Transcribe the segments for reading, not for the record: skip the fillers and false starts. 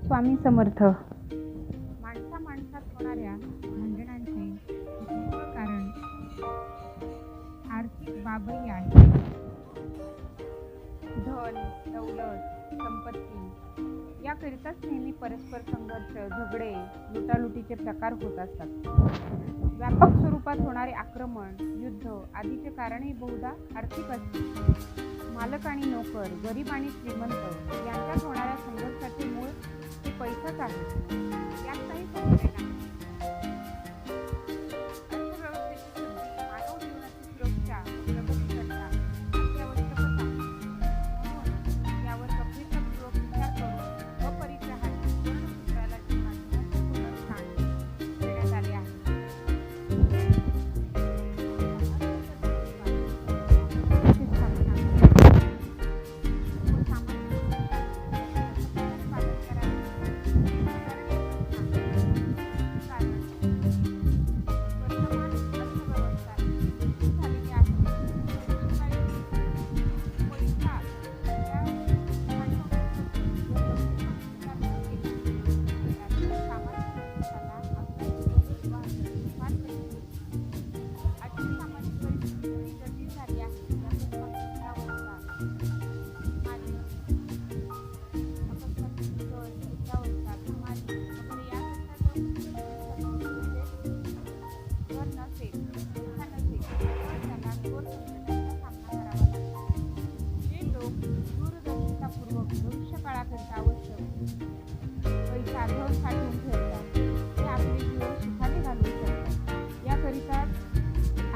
स्वामी समर्थ. माणसात होणाऱ्या भांडणांचे मूळ कारण आर्थिक बाबही आहे. धन, दौलत, संपत्ती याकरिताच नेहमी परस्पर संघर्ष, झगडे, लुटालुटीचे प्रकार होत असतात. व्यापक स्वरूपात होणारे आक्रमण, युद्ध आदीचे कारणही बहुधा आर्थिक असते. मालक आणि नोकर, गरीब आणि श्रीमंत यांच्यात होणाऱ्या संघर्षाचे मूळ हे पैसाच आहे. यात काही संशय नाही. अर्थव्यवस्थेची संधी मानव जीवनाची सुरक्षा व प्रगतीकरता अत्यावश्यकच आहे. म्हणून यावर गंभीरतापूर्वक विचार करून अपरिग्रहाने सुवर्णसूत्राला जीवनात महत्त्वपूर्ण स्थान देण्यात आले आहे.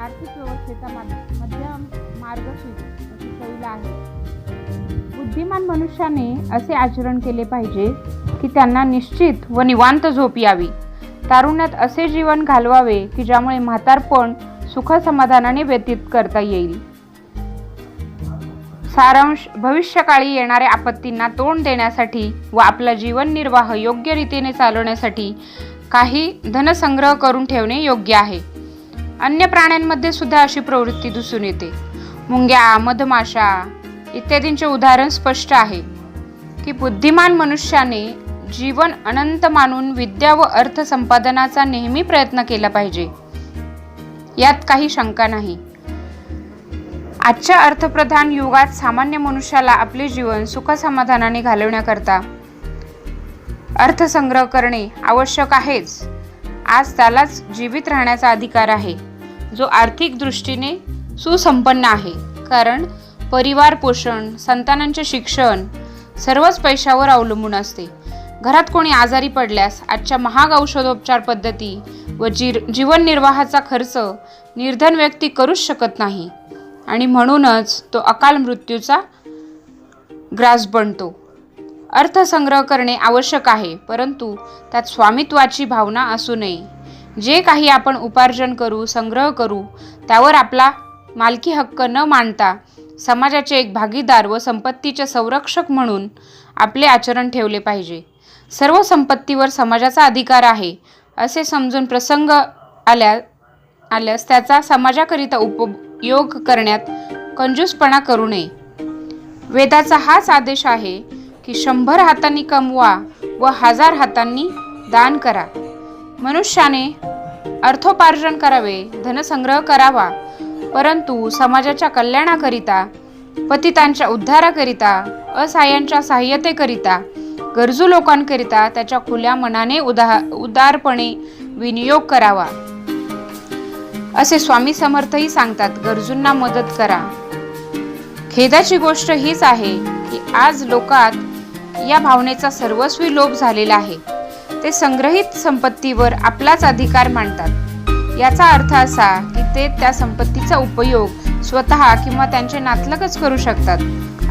आर्थिक व्यवस्थेचा मध्यम मार्ग सुचविला आहे. बुद्धिमान मनुष्याने असे आचरण केले पाहिजे की त्यांना निश्चित व निवांत झोप यावी. तारुण्यात असे जीवन घालवावे की ज्यामुळे म्हातारपण सुखसमाधानाने व्यतीत करता येईल. सारांश, भविष्यकाळी येणाऱ्या आपत्तींना तोंड देण्यासाठी व आपला जीवन निर्वाह योग्य रीतीने चालवण्यासाठी काही धनसंग्रह करून ठेवणे योग्य आहे. अन्य प्राण्यांमध्ये सुद्धा अशी प्रवृत्ती दिसून येते. मुंग्या, मधमाशा इत्यादींचे उदाहरण स्पष्ट आहे की बुद्धिमान मनुष्याने जीवन अनंत मानून विद्या व अर्थ संपादनाचा नेहमी प्रयत्न केला पाहिजे. यात काही शंका नाही. आजच्या अर्थप्रधान युगात सामान्य मनुष्याला आपले जीवन सुखसमाधानाने घालवण्याकरता अर्थसंग्रह करणे आवश्यक आहेच. आज त्यालाच जीवित राहण्याचा अधिकार आहे जो आर्थिक दृष्टीने सुसंपन्न आहे. कारण परिवार पोषण, संतानांचे शिक्षण सर्वच पैशावर अवलंबून असते. घरात कोणी आजारी पडल्यास आजच्या महाग औषधोपचार पद्धती व जीवन निर्वाहाचा खर्च निर्धन व्यक्ती करूच शकत नाही आणि म्हणूनच तो अकाल मृत्यूचा ग्रास बनतो. अर्थसंग्रह करणे आवश्यक आहे, परंतु त्यात स्वामित्वाची भावना असू नये. जे काही आपण उपार्जन करू, संग्रह करू त्यावर आपला मालकी हक्क न मानता समाजाचे एक भागीदार व संपत्तीचे संरक्षक म्हणून आपले आचरण ठेवले पाहिजे. सर्व संपत्तीवर समाजाचा अधिकार आहे असे समजून प्रसंग आल्यास त्याचा समाजाकरिता उपयोग करण्यात कंजूसपणा करू नये. वेदाचा हाच आदेश आहे की 100 हातांनी कमवा व 1000 हातांनी दान करा. मनुष्याने अर्थोपार्जन करावे, धनसंग्रह करावा, परंतु समाजाच्या कल्याणाकरिता, पतितांच्या उद्धाराकरिता, असहाय्यांच्या सहाय्यतेकरिता, गरजू लोकांकरिता त्याच्या खुल्या मनाने उदारपणे विनियोग करावा. असे स्वामी समर्थही सांगतात. गरजूंना मदत करा. खेदाची गोष्ट हीच आहे की आज लोकात या भावनेचा सर्वस्वी लोप झालेला आहे. ते संग्रहित संपत्तीवर आपलाच अधिकार मानतात. याचा अर्थ असा की ते त्या संपत्तीचा उपयोग स्वतः किंवा त्यांचे नातलगच करू शकतात.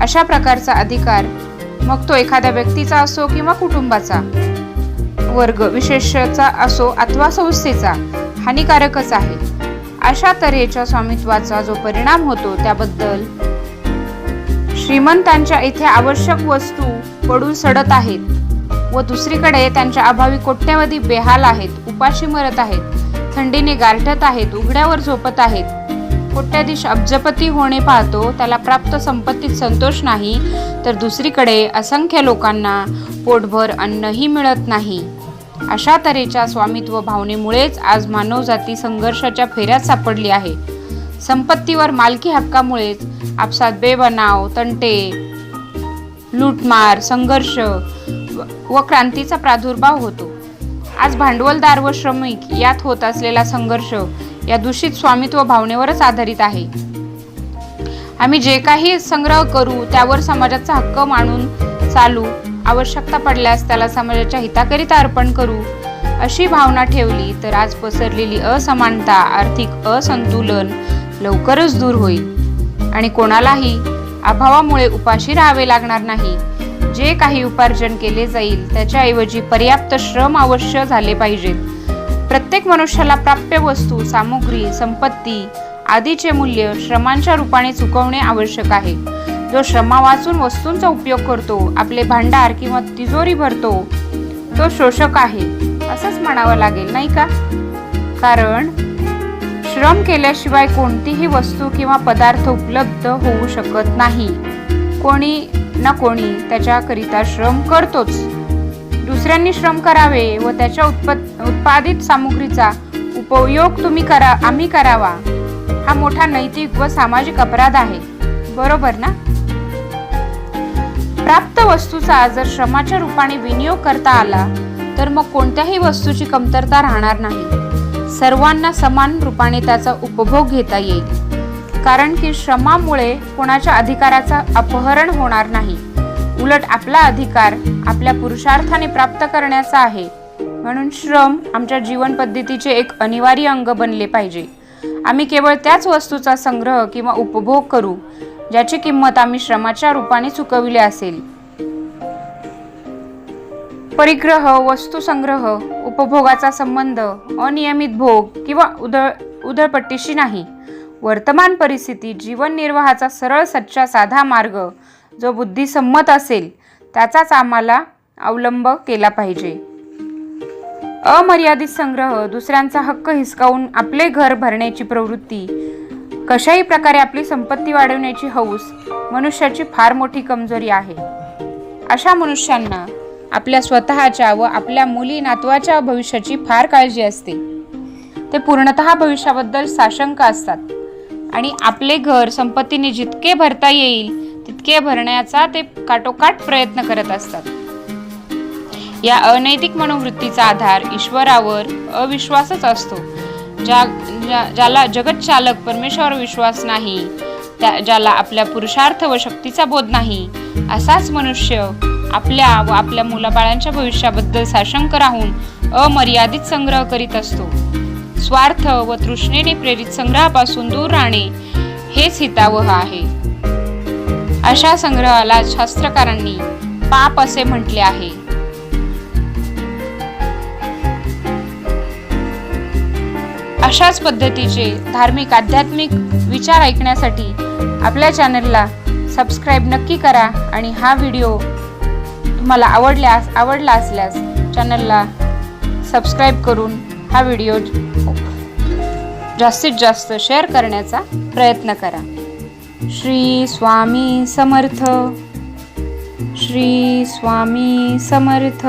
अशा प्रकारचा अधिकार मग तो एखाद्या व्यक्तीचा असो किंवा कुटुंबाचा, वर्ग विशेषचा असो अथवा संस्थेचा, हानिकारकच आहे. अशा तऱ्हेच्या स्वामित्वाचा जो परिणाम होतो त्याबद्दल श्रीमंतांच्या इथे आवश्यक वस्तू पडून सडत आहेत व दुसरीकडे त्यांच्या अभावी कोट्यावधी बेहाल आहेत, उपाशी मरत आहेत, थंडीने गारठत आहेत, उघड्यावर झोपत आहेत. कोट्याधीश अब्जपती होणे पाहतो त्याला प्राप्त संपत्तीत संतोष नाही, तर दुसरीकडे असंख्य लोकांना पोटभर अन्नही मिळत नाही. अशा तऱ्हेच्या स्वामित्व भावनेमुळेच आज मानवजाती संघर्षाच्या फेऱ्यात सापडली आहे. संपत्तीवर मालकी हक्कामुळेच आपसात बेबनाव, तंटे, लूटमार, संघर्ष व क्रांतीचा प्रादुर्भाव होतो. आज भांडवलदार व श्रमिक यात होत असलेला संघर्ष या दूषित स्वामित्व भावनेवरच आधारित आहे. आम्ही जे काही संग्रह करू त्यावर समाजाचा हक्क मानून चालू, आवश्यकता पडल्यास त्याला समाजाच्या हिताकरिता अर्पण करू अशी भावना ठेवली तर आज पसरलेली असमानता, आर्थिक असंतुलन लवकरच दूर होईल आणि कोणालाही अभावामुळे उपाशी राहावे लागणार नाही. जे काही उपार्जन केले जाईल त्याच्याऐवजी पर्याप्त श्रम अवश्य झाले पाहिजेत. प्रत्येक मनुष्याला प्राप्य वस्तू, सामुग्री, संपत्ती आदीचे मूल्य श्रमांच्या रूपाने चुकवणे आवश्यक आहे. जो श्रमा वाचून वस्तूंचा उपयोग करतो, आपले भांडार किंवा तिजोरी भरतो, तो शोषक आहे असंच म्हणावं लागेल, नाही का? कारण श्रम केल्याशिवाय कोणतीही वस्तू किंवा पदार्थ उपलब्ध होऊ शकत नाही. कोणी ना कोणी त्याच्याकरिता श्रम करतोच. दुसऱ्यांनी श्रम करावे व त्याच्या उत्पादित सामुग्रीचा उपयोग आम्ही करावा हा मोठा नैतिक व सामाजिक अपराध आहे. बरोबर ना? प्राप्त वस्तूचा जर श्रमाच्या रूपाने विनियोग करता आला तर मग कोणत्याही वस्तूची कमतरता राहणार नाही. सर्वांना समान रूपाने त्याचा उपभोग घेता येईल. कारण की श्रमामुळे कोणाच्या अधिकाराचा अपहरण होणार नाही. उलट आपला अधिकार आपल्या पुरुषार्थाने प्राप्त करण्याचा आहे. म्हणून श्रम आमच्या जीवन पद्धतीचे एक अनिवार्य अंग बनले पाहिजे. आम्ही केवळ त्याच वस्तूचा संग्रह किंवा उपभोग करू ज्याची किंमत आम्ही श्रमाच्या रूपाने चुकविली असेल. परिग्रह, वस्तू संग्रह, उपभोगाचा संबंध अनियमित भोग किंवा उधळपट्टीशी नाही. वर्तमान परिस्थिती जीवन निर्वाहाचा सरळ, सच्चा, साधा मार्ग जो बुद्धिसम्मत असेल त्याचाच आम्हाला अवलंब केला पाहिजे. अमर्यादित संग्रह, दुसऱ्यांचा हक्क हिसकावून आपले घर भरण्याची प्रवृत्ती, कशाही प्रकारे आपली संपत्ती वाढवण्याची हौस मनुष्याची फार मोठी कमजोरी आहे. अशा मनुष्यांना आपल्या स्वतःच्या व आपल्या मुली नातवाच्या भविष्याची फार काळजी असते. ते पूर्णतः भविष्याबद्दल साशंक असतात आणि आपले घर संपत्तीने जितके भरता येईल तितके भरण्याचा ते काटोकाट प्रयत्न करत असतात. या अनैतिक मनोवृत्तीचा आधार ईश्वरावर अविश्वासच असतो. ज्याला जगत चालक परमेश्वर विश्वास नाही, ज्याला आपल्या पुरुषार्थ व शक्तीचा बोध नाही, असाच मनुष्य आपल्या व आपल्या मुलाबाळांच्या भविष्याबद्दल साशंक राहून अमर्यादित संग्रह करीत असतो. स्वार्थ व तृष्णेने प्रेरित संग्रहापासून दूर राहणे हेच हितावह आहे. अशा संग्रहाला शास्त्रकारांनी पाप असे म्हटले आहे. अशाच पद्धतीचे धार्मिक, आध्यात्मिक विचार ऐकण्यासाठी आपल्या चॅनलला सबस्क्राईब नक्की करा आणि हा व्हिडिओ तुम्हाला आवडला असल्यास चॅनलला सबस्क्राईब करून हा व्हिडिओ जास्तीत जास्त शेअर करण्याचा प्रयत्न करा. श्री स्वामी समर्थ. श्री स्वामी समर्थ.